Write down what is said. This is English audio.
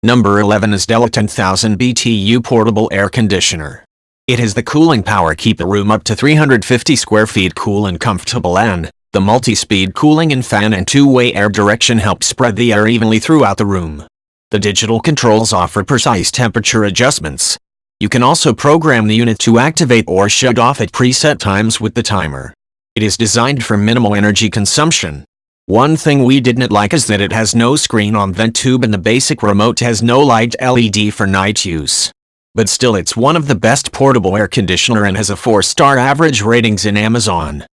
Number 11 is DELLA 10,000 BTU Portable Air Conditioner. It has the cooling power keep a room up to 350 square feet cool and comfortable, and the multi-speed cooling and fan and two-way air direction help spread the air evenly throughout the room. The digital controls offer precise temperature adjustments. You can also program the unit to activate or shut off at preset times with the timer. It is designed for minimal energy consumption. One thing we didn't like is that it has no screen on vent tube and the basic remote has no light LED for night use. But still, it's one of the best portable air conditioner and has a 4-star average ratings in Amazon.